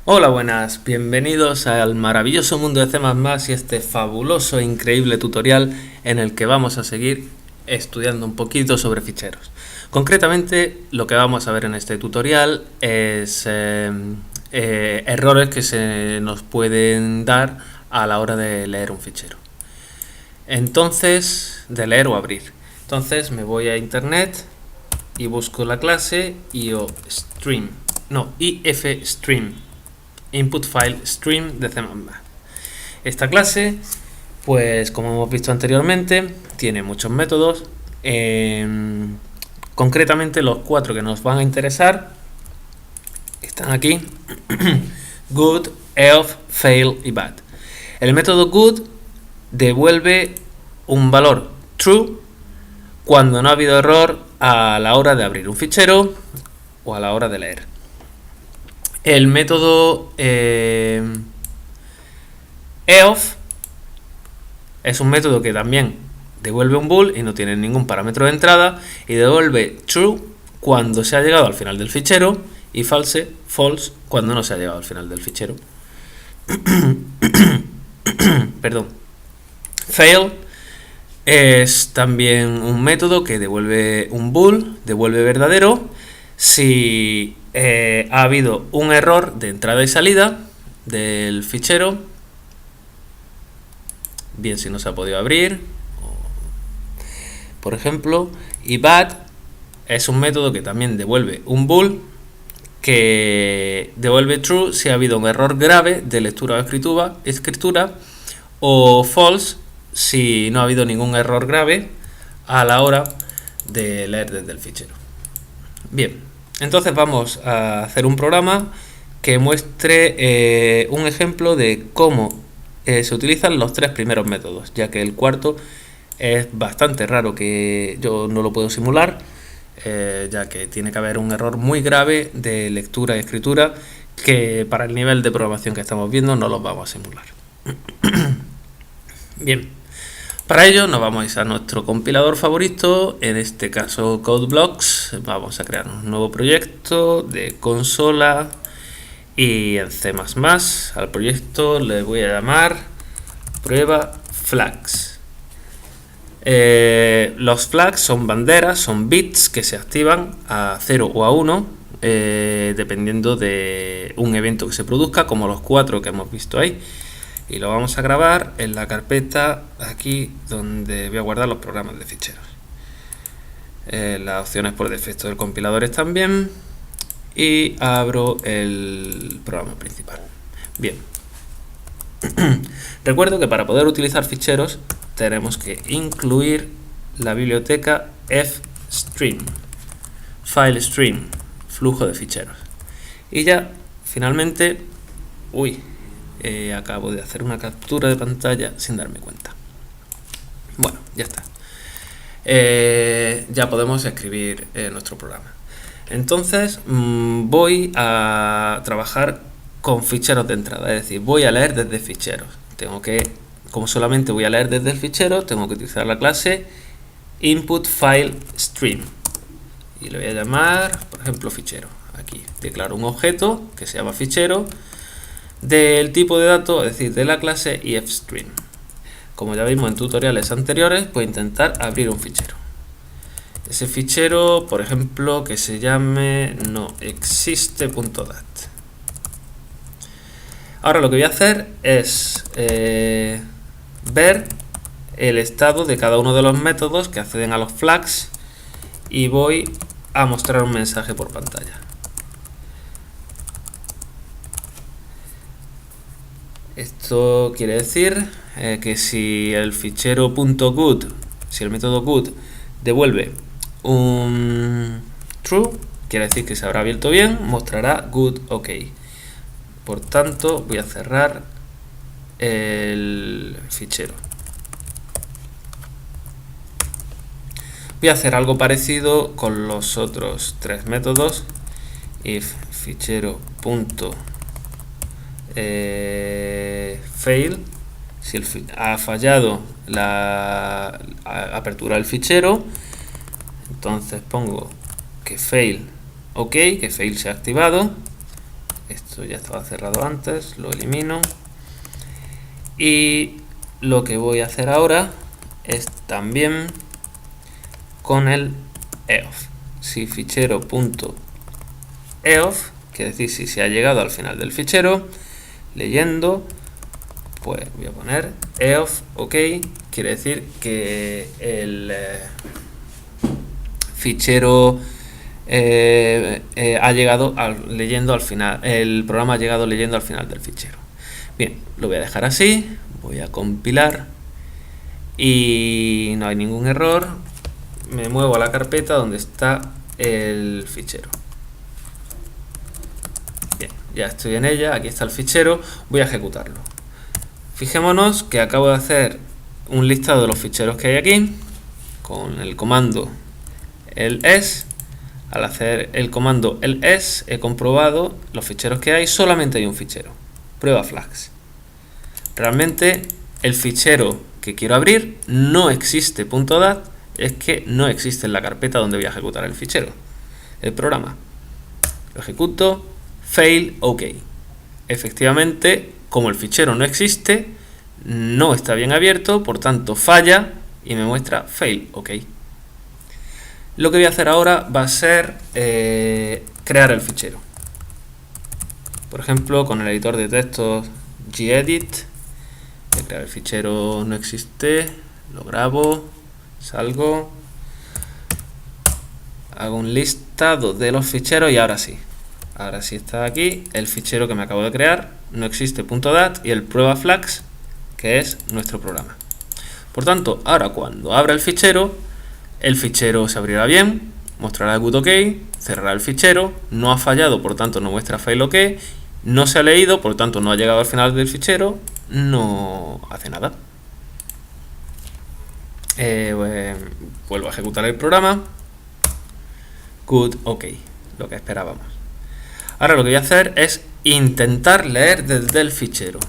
Hola, buenas, bienvenidos al maravilloso mundo de C++ y este fabuloso e increíble tutorial en el que vamos a seguir estudiando un poquito sobre ficheros. Concretamente, lo que vamos a ver en este tutorial es errores que se nos pueden dar a la hora de leer un fichero. Entonces, de leer o abrir. Entonces me voy a internet y busco la clase ifstream, input file stream de C++. Esta clase, pues como hemos visto anteriormente, tiene muchos métodos. Concretamente los 4 que nos van a interesar están aquí: good, elf, fail y bad. El método good devuelve un valor true cuando no ha habido error a la hora de abrir un fichero o a la hora de leer. El método elf es un método que también devuelve un bool y no tiene ningún parámetro de entrada, y devuelve true cuando se ha llegado al final del fichero y false cuando no se ha llegado al final del fichero. Perdón. Fail es también un método que devuelve un bool, devuelve verdadero, si ha habido un error de entrada y salida del fichero, bien si no se ha podido abrir, por ejemplo. Y bad es un método que también devuelve un bool, que devuelve true si ha habido un error grave de lectura o escritura, o false si no ha habido ningún error grave a la hora de leer desde el fichero. Bien, entonces vamos a hacer un programa que muestre un ejemplo de cómo se utilizan los 3 primeros métodos, ya que el cuarto es bastante raro, que yo no lo puedo simular, ya que tiene que haber un error muy grave de lectura y escritura que para el nivel de programación que estamos viendo no los vamos a simular. Bien, para ello nos vamos a ir a nuestro compilador favorito, en este caso CodeBlocks. Vamos a crear un nuevo proyecto de consola y en C++ al proyecto le voy a llamar prueba flags. Los flags son banderas, son bits que se activan a 0 o a 1 dependiendo de un evento que se produzca, como los 4 que hemos visto ahí. Y lo vamos a grabar en la carpeta aquí donde voy a guardar los programas de ficheros. Las opciones por defecto del compilador están bien. Y abro el programa principal. Bien. Recuerdo que para poder utilizar ficheros tenemos que incluir la biblioteca fstream, file stream, flujo de ficheros. Y ya, finalmente, acabo de hacer una captura de pantalla sin darme cuenta. Bueno, ya está. Ya podemos escribir nuestro programa. Entonces voy a trabajar con ficheros de entrada, es decir, voy a leer desde ficheros. Como solamente voy a leer desde el fichero, tengo que utilizar la clase input file stream y le voy a llamar, por ejemplo, fichero. Aquí declaro un objeto que se llama fichero del tipo de datos, es decir, de la clase ifstream. Como ya vimos en tutoriales anteriores, voy a intentar abrir un fichero. Ese fichero, por ejemplo, que se llame noexiste.dat. Ahora lo que voy a hacer es ver el estado de cada uno de los métodos que acceden a los flags y voy a mostrar un mensaje por pantalla. Esto quiere decir que si el fichero .good, si el método good devuelve un true, quiere decir que se habrá abierto bien, mostrará good ok. Por tanto, voy a cerrar el fichero. Voy a hacer algo parecido con los otros 3 métodos. If fichero fail, si ha fallado la apertura del fichero, entonces pongo que fail ok, que fail se ha activado, Esto ya estaba cerrado antes, lo elimino. Y lo que voy a hacer ahora es también con el eof. Si fichero.eof, quiere decir si se ha llegado al final del fichero, leyendo, pues voy a poner eof, ok, quiere decir que el fichero ha llegado leyendo al final, el programa ha llegado leyendo al final del fichero. Bien, lo voy a dejar así, voy a compilar y no hay ningún error. Me muevo a la carpeta donde está el fichero. Bien, ya estoy en ella, aquí está el fichero, voy a ejecutarlo. Fijémonos que acabo de hacer un listado de los ficheros que hay aquí con el comando ls. Al hacer el comando ls he comprobado los ficheros que hay, solamente hay un fichero, prueba flags. Realmente el fichero que quiero abrir no existe .dat, es que no existe en la carpeta donde voy a ejecutar el fichero, el programa. Lo ejecuto, fail, ok. Efectivamente, como el fichero no existe, no está bien abierto, por tanto falla y me muestra fail, ok. Lo que voy a hacer ahora va a ser crear el fichero. Por ejemplo, con el editor de textos gedit, voy a crear el fichero no existe, lo grabo, salgo, hago un listado de los ficheros y ahora sí está aquí el fichero que me acabo de crear, no existe.dat, y el prueba flags, que es nuestro programa. Por tanto, ahora cuando abra el fichero se abrirá bien, mostrará good ok, cerrará el fichero, no ha fallado, por tanto no muestra fail ok, no se ha leído, por tanto no ha llegado al final del fichero, no hace nada. Vuelvo a ejecutar el programa, good ok, lo que esperábamos. Ahora lo que voy a hacer es intentar leer desde el fichero.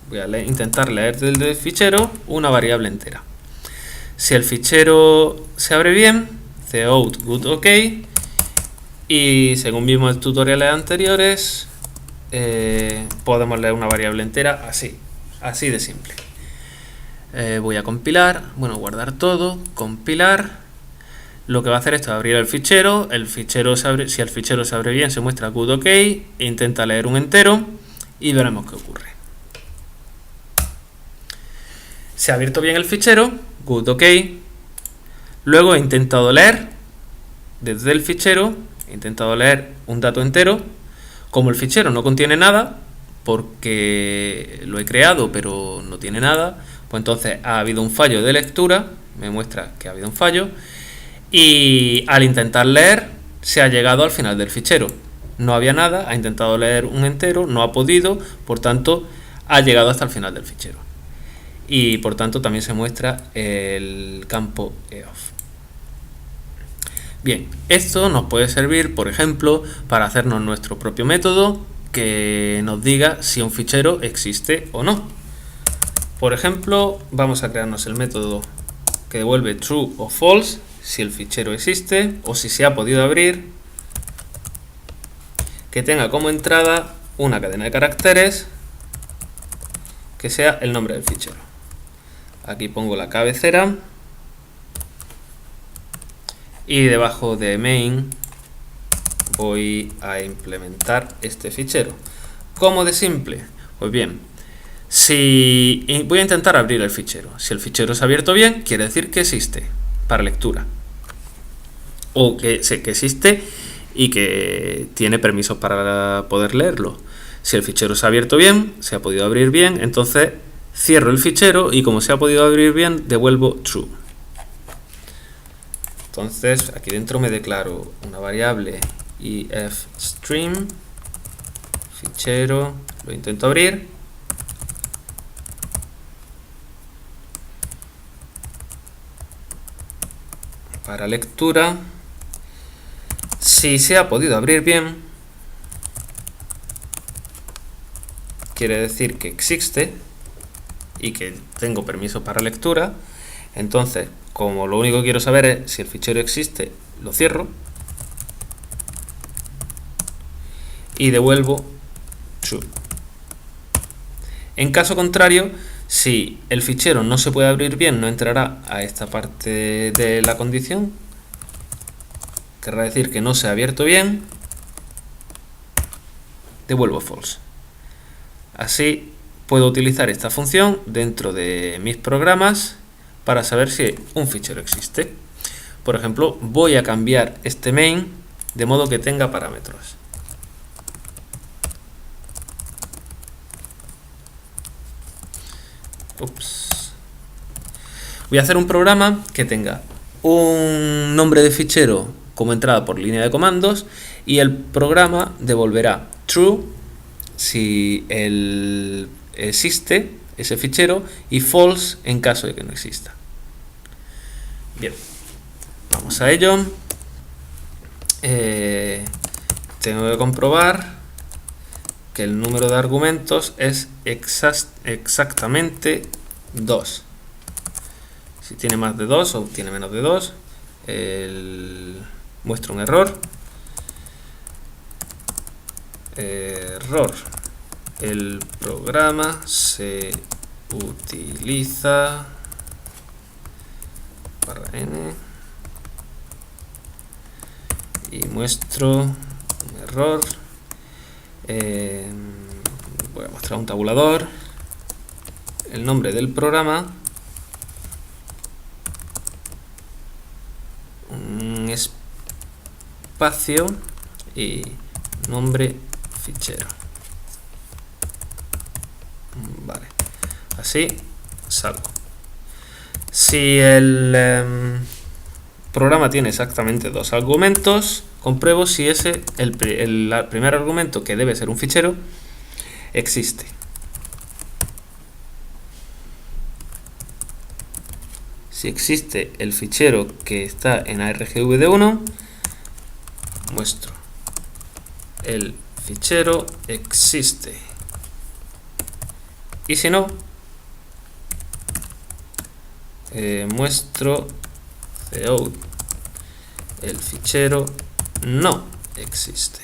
Voy a intentar leer desde el fichero una variable entera. Si el fichero se abre bien, cout good ok, y según vimos en tutoriales anteriores, podemos leer una variable entera así de simple. Voy a compilar, guardar todo, compilar. Lo que va a hacer esto es abrir el fichero se abre, si el fichero se abre bien se muestra good ok, intenta leer un entero y veremos qué ocurre. Se ha abierto bien el fichero, good ok, luego he intentado leer desde el fichero, he intentado leer un dato entero. Como el fichero no contiene nada, porque lo he creado pero no tiene nada, pues entonces ha habido un fallo de lectura, me muestra que ha habido un fallo, y al intentar leer se ha llegado al final del fichero. No había nada, ha intentado leer un entero, no ha podido, por tanto ha llegado hasta el final del fichero. Y por tanto también se muestra el campo eof. Bien, esto nos puede servir, por ejemplo, para hacernos nuestro propio método que nos diga si un fichero existe o no. Por ejemplo, vamos a crearnos el método que devuelve true o false si el fichero existe o si se ha podido abrir, que tenga como entrada una cadena de caracteres que sea el nombre del fichero. Aquí pongo la cabecera y debajo de main voy a implementar este fichero. ¿Cómo de simple? Pues bien, si voy a intentar abrir el fichero. Si el fichero se ha abierto bien, quiere decir que existe para lectura, o que existe y que tiene permisos para poder leerlo. Si el fichero se ha abierto bien, se ha podido abrir bien, entonces cierro el fichero y como se ha podido abrir bien, devuelvo true. Entonces aquí dentro me declaro una variable ifstream fichero, lo intento abrir, para lectura. Si se ha podido abrir bien, quiere decir que existe y que tengo permiso para lectura. Entonces, como lo único que quiero saber es si el fichero existe, lo cierro y devuelvo true. En caso contrario, si el fichero no se puede abrir bien, no entrará a esta parte de la condición. Querrá decir que no se ha abierto bien. Devuelvo false. Así puedo utilizar esta función dentro de mis programas para saber si un fichero existe. Por ejemplo, voy a cambiar este main de modo que tenga parámetros. Voy a hacer un programa que tenga un nombre de fichero como entrada por línea de comandos y el programa devolverá true si existe ese fichero y false en caso de que no exista. Bien, vamos a ello. Tengo que comprobar que el número de argumentos es exactamente 2. Si tiene más de 2 o tiene menos de 2, muestra un error. Error. El programa se utiliza /n y muestro un error. Voy a mostrar un tabulador, el nombre del programa, un espacio y nombre fichero. Vale, así salgo. Si el programa tiene exactamente 2 argumentos, compruebo si el primer argumento, que debe ser un fichero, existe. Si existe el fichero que está en argv1, muestro el fichero existe. Y si no, muestro cout el fichero no existe.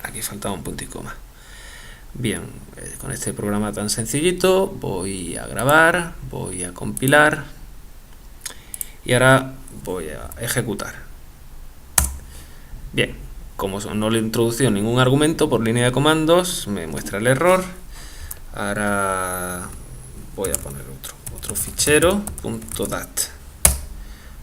Aquí faltaba un punto y coma. Bien, con este programa tan sencillito voy a grabar, voy a compilar y ahora voy a ejecutar. Bien, como no le he introducido ningún argumento por línea de comandos, me muestra el error. Ahora voy a poner otro fichero, .dat.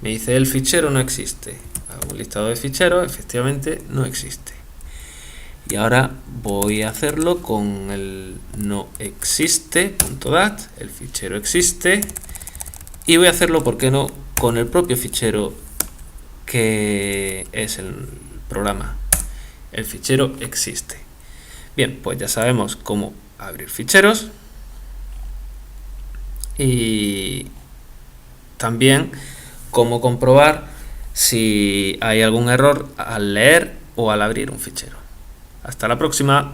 Me dice el fichero no existe. Hago un listado de ficheros, efectivamente no existe. Y ahora voy a hacerlo con el no existe.dat, el fichero existe. Y voy a hacerlo, ¿por qué no?, con el propio fichero que es el programa. El fichero existe. Bien, pues ya sabemos cómo abrir ficheros. Y también cómo comprobar si hay algún error al leer o al abrir un fichero. Hasta la próxima.